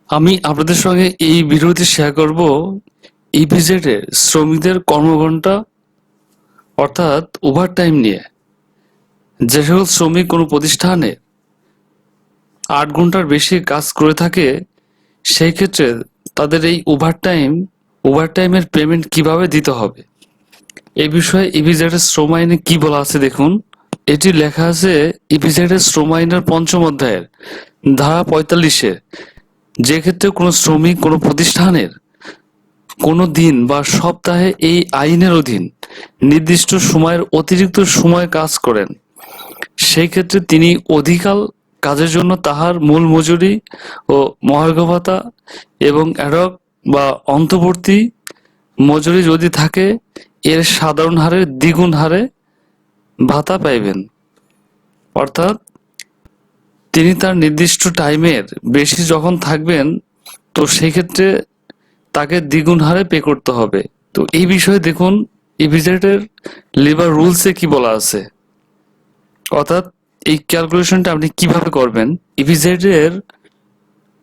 আমি আপনাদের সঙ্গে এই ভিডিওতে শেয়ার করব ইপিজেডের শ্রমিকদের কর্মঘণ্টা অর্থাৎ ওভারটাইম নিয়ে। যে সকল শ্রমিক কোনো প্রতিষ্ঠানে 8 ঘন্টার বেশি কাজ করে থাকে সেই ক্ষেত্রে তাদের এই ওভারটাইমের পেমেন্ট কিভাবে দিতে হবে এই বিষয়ে ইপিজেডের শ্রম আইনে কি বলা আছে দেখুন। এটি লেখা আছে ইপিজেডের শ্রম আইনের 5ম অধ্যায়ের ধারা 45-এ। যে ক্ষেত্রে কোনো শ্রমিক কোনো প্রতিষ্ঠানের কোনো দিন বা সপ্তাহে এই আইনের অধীন নির্দিষ্ট সময়ের অতিরিক্ত সময় কাজ করেন, সেই ক্ষেত্রে তিনি অধিকাল কাজের জন্য তাহার মূল মজুরি ও মহার্ঘ ভাতা এবং অ্যাডক বা অন্তর্বর্তী মজুরি যদি থাকে এর সাধারণ হারের দ্বিগুণ হারে ভাতা পাইবেন। অর্থাৎ তিনি তার নির্দিষ্ট টাইমের বেশি যখন থাকবেন তো সেই ক্ষেত্রে তাকে দ্বিগুণ হারে পে করতে হবে। তো এই বিষয়ে দেখুন ইপিজেডের লেবার রুলসে কি বলা আছে, অর্থাৎ এই ক্যালকুলেশনটা আপনি কিভাবে করবেন। ইপিজেডের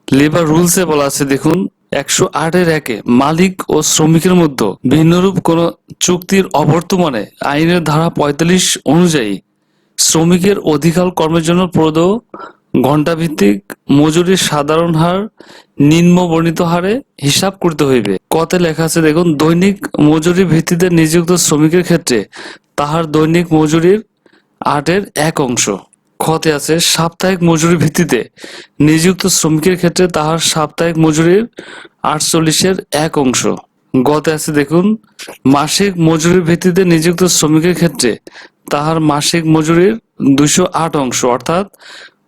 লেবার রুলসে বলা আছে দেখুন 108-এ মালিক ও শ্রমিকের মধ্যে ভিন্নরূপ কোন চুক্তির অবর্তমানে আইনের ধারা 45 অনুযায়ী শ্রমিকের অধিকার কর্মের জন্য প্রদত্ত ঘণ্টাভিত্তিক মজুরির সাধারণ হার নিম্ন বর্ণিত হারে হিসাব করতে হইবে। কতে লেখা আছে দেখুন, দৈনিক মজুরি ভিত্তিতে নিযুক্ত শ্রমিকের ক্ষেত্রে তাহার দৈনিক মজুরির 8/1 খতে আছে সাপ্তাহিক মজুরি ভিত্তিতে নিযুক্ত শ্রমিকের ক্ষেত্রে তাহার সাপ্তাহিক মজুরির 48/1। গতে আছে দেখুন মাসিক মজুরির ভিত্তিতে নিযুক্ত শ্রমিকের ক্ষেত্রে তাহার মাসিক মজুরির 208 অর্থাৎ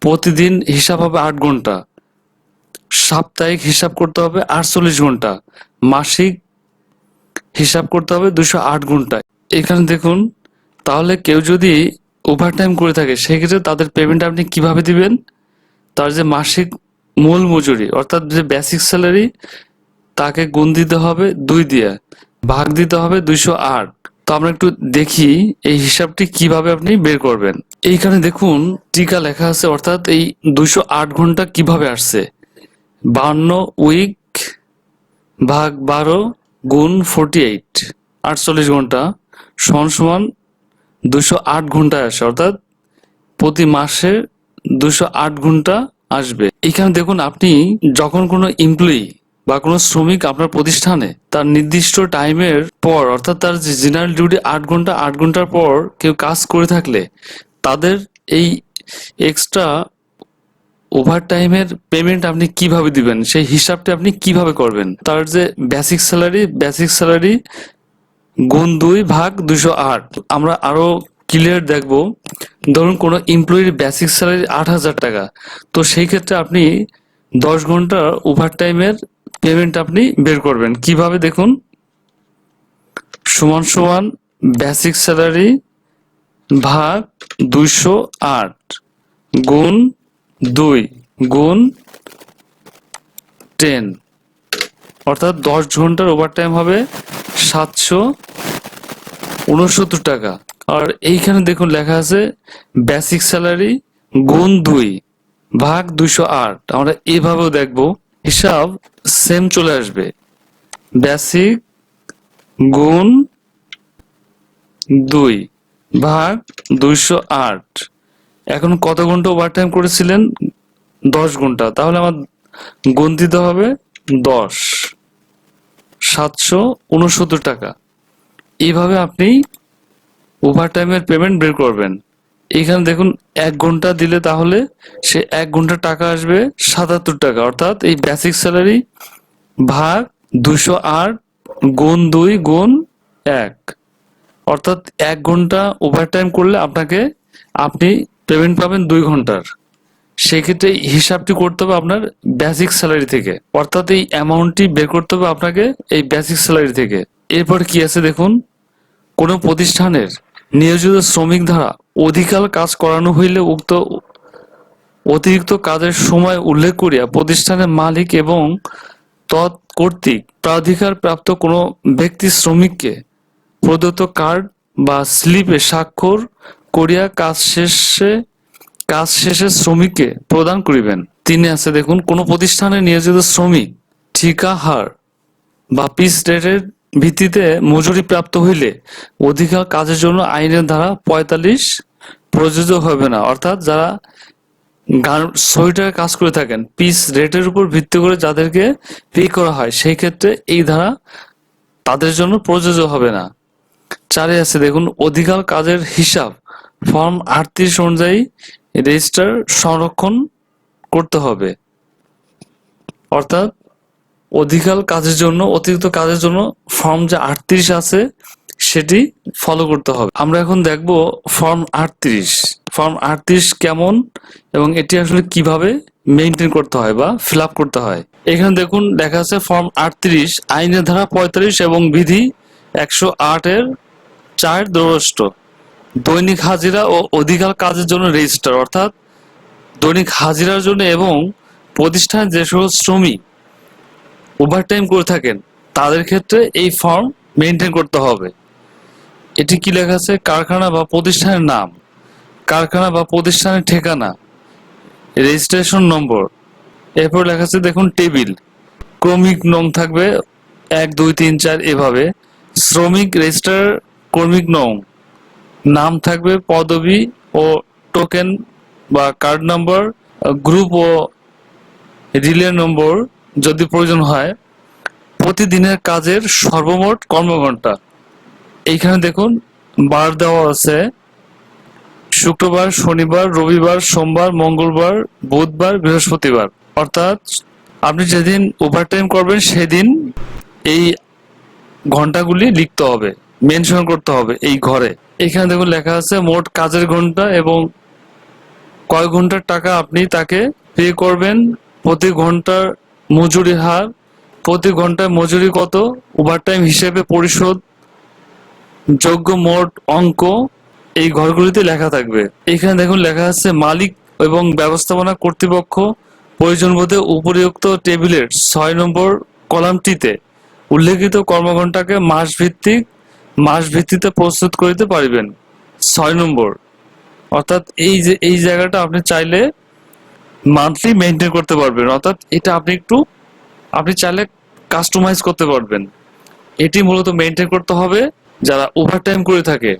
প্রতিদিন হিসাব হবে 8 ঘন্টা, সাপ্তাহিক হিসাব করতে হবে 48 ঘন্টা, মাসিক হিসাব করতে হবে 208 ঘন্টা। এখানে দেখুন তাহলে কেউ যদি ওভারটাইম করে থাকে সেক্ষেত্রে তাদের পেমেন্ট আপনি কিভাবে দিবেন। তার যে মাসিক মূল মজুরি অর্থাৎ যে বেসিক স্যালারি তাকে গুণ দিতে হবে 2 দিয়ে, ভাগ দিতে হবে 208। তো আমরা একটু দেখি এই হিসাবটি কিভাবে আপনি বের করবেন। এইখানে দেখুন টিকা লেখা আছে, অর্থাৎ এই 208 ঘন্টা কিভাবে আসছে। 52 উইক ভাগ 12 গুণ 48 48 ঘন্টা সমান 208 ঘন্টা আসে, অর্থাৎ প্রতি মাসে 208 ঘন্টা আসবে। এখানে দেখুন আপনি যখন কোনো এমপ্লয়ি বা কোনো শ্রমিক আপনার প্রতিষ্ঠানে তার নির্দিষ্ট টাইমের পর অর্থাৎ তার যে জেনারেল ডিউটি 8 ঘন্টার পর কেউ কাজ করে থাকলে তাদের এই এক্সট্রা ওভারটাইমের পেমেন্ট আপনি কিভাবে দিবেন সেই হিসাবটা আপনি কিভাবে করবেন। তার যে বেসিক স্যালারি গুণ 2 ভাগ 208। আমরা আরো ক্লিয়ার দেখব। ধরুন কোনো এমপ্লয়ির বেসিক স্যালারি 8,000 টাকা, তো সেই ক্ষেত্রে আপনি 10 ঘন্টা ওভারটাইমের পেমেন্ট আপনি বের করবেন কিভাবে দেখুন। সমান বেসিক স্যালারি ভাগ 208 গুণ 2 গুণ 10, অর্থাৎ 10 ঘন্টার ওভারটাইম হবে 769 টাকা। আর এইখানে দেখুন লেখা আছে বেসিক স্যালারি গুণ 2 ভাগ 208। আমরা এভাবেও দেখব, হিসাব সেম চলে আসবে, বেসিক গুণ 2 ভাগ 208। এখন কত ঘন্টা ওভারটাইম করেছিলেন? 10 ঘন্টা, তাহলে আমার গুণ দিতে হবে 10, 769 টাকা। এইভাবে আপনি ওভারটাইমের পেমেন্ট বের করবেন। এখানে দেখুন 1 ঘন্টা দিলে তাহলে সে 1 ঘন্টা টাকা আসবে 77 টাকা, অর্থাৎ এই বেসিক স্যালারি ভাগ 208 গুণ 2 গুণ 1, অর্থাৎ 1 ঘন্টা ওভারটাইম করলে আপনি পেমেন্ট পাবেন 2 ঘন্টার। সেক্ষেত্রে হিসাবটি করতে হবে আপনার বেসিক স্যালারি থেকে, অর্থাৎ এই অ্যামাউন্টটি বের করতে হবে আপনাকে এই বেসিক স্যালারি থেকে। এরপর কি আছে দেখুন, কোনো প্রতিষ্ঠানের নিয়োজিত শ্রমিক দ্বারা অধিকার কাজ করানো হইলে উক্ত অতিরিক্ত কাজের সময় উল্লেখ করিয়া প্রতিষ্ঠানের মালিক এবং তৎকর্তৃক প্রাধিকার প্রাপ্ত কোনো ব্যক্তি শ্রমিককে প্রদত্ত কার্ড বা স্লিপে স্বাক্ষর করিয়া কাজ শেষে শ্রমিককে প্রদান করিবেন। 3 আছে দেখুন, কোন প্রতিষ্ঠানে নিয়োজিত শ্রমিক ঠিকা হার বা পিস রেটের ভিত্তিতে মজুরি প্রাপ্ত হইলে অধিকার কাজের জন্য আইনের ধারা 45 প্রযোজ্য হবে না। অর্থাৎ যারা সোয়েটারের কাজ করে থাকেন পিস রেটের উপর ভিত্তি করে যাদেরকে পে করা হয়, সেই ক্ষেত্রে এই ধারা তাদের জন্য প্রযোজ্য হবে না। 4 আছে দেখুন, অধিকার কাজের হিসাব ফর্ম 38 অনুযায়ী রেজিস্টার সংরক্ষণ করতে হবে। অর্থাৎ অধিকার কাজের জন্য, অতিরিক্ত কাজের জন্য ফর্ম যে 38 আছে সেটি ফলো করতে হবে। আমরা এখন দেখব ফর্ম 38। ফর্ম 38 কেমন এবং এটি আসলে কিভাবে মেইনটেইন করতে হয় বা ফিল আপ করতে হয়। এখানে দেখুন লেখা আছে ফর্ম 38 আইনের ধারা 45 এবং বিধি 108 এর 4 দ্রষ্ট দৈনিক হাজিরা ও অধিকার কাজের জন্য রেজিস্টার। অর্থাৎ দৈনিক হাজিরার জন্য এবং প্রতিষ্ঠানের যে সকল শ্রমিক ওভারটাইম করে থাকেন তাদের ক্ষেত্রে এই ফর্ম মেইনটেইন করতে হবে। এটি কি লেখা আছে? কারখানা বা প্রতিষ্ঠানের নাম, কারখানা বা প্রতিষ্ঠানের ঠিকানা, রেজিস্ট্রেশন নম্বর, এরপর লেখা আছে দেখুন টেবিল, ক্রমিক নং থাকবে 1 2 3 4 এভাবে, শ্রমিক রেজিস্টার ক্রমিক নং, নাম থাকবে, পদবি ও টোকেন বা কার্ড নাম্বার, গ্রুপ ও রিলে নম্বর যদি প্রয়োজন হয়, প্রতিদিনের কাজের সর্বমোট কর্মঘণ্টা। এইখানে দেখুন বার দেওয়া আছে শুক্রবার, শনিবার, রবিবার, সোমবার, মঙ্গলবার, বুধবার, বৃহস্পতিবার। অর্থাৎ আপনি যেদিন ওভারটাইম করবেন সেদিন এই ঘন্টাগুলি লিখতে হবে, মেনশন করতে হবে এই ঘরে। এখানে দেখুন লেখা আছে মোট কাজের ঘন্টা এবং কয় ঘন্টার টাকা আপনি তাকে পে করবেন, প্রতি ঘন্টার মজুরি হার, প্রতি ঘন্টায় মজুরি কত, ওভারটাইম হিসেবে পরিশোধ যোগ্য মোট অঙ্ক এই ঘরগুলিতে লেখা থাকবে। এখানে দেখুন লেখা আছে মালিক এবং ব্যবস্থাপনা কর্তৃপক্ষ প্রয়োজন বোধে উপরিউক্ত টেবিলের 6 নম্বর কলামটিতে উল্লেখিত কর্মঘণ্টাকে মাস ভিত্তিতে প্রস্তুত করিতে পারিবেন। 6 নম্বর, অর্থাৎ এই জায়গাটা আপনি চাইলে মান্থলি মেনটেন করতে পারবেন। অর্থাৎ এটা আপনি চাইলে কাস্টমাইজ করতে পারবেন। এটি মূলত মেনটেন করতে হবে যারা ওভারটাইম করে থাকে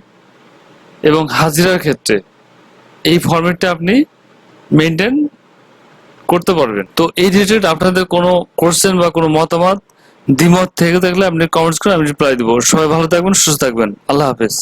এবং হাজিরার ক্ষেত্রে এই ফরম্যাটটা আপনি মেনটেন করতে পারবেন। তো এই রিলেটেড আপনাদের কোনো কোশ্চেন বা কোনো মতামত দ্বিমত থেকে থাকলে আপনি কমেন্টস করে আমি রিপ্লাই দিব। সবাই ভালো থাকবেন, সুস্থ থাকবেন। আল্লাহ হাফেজ।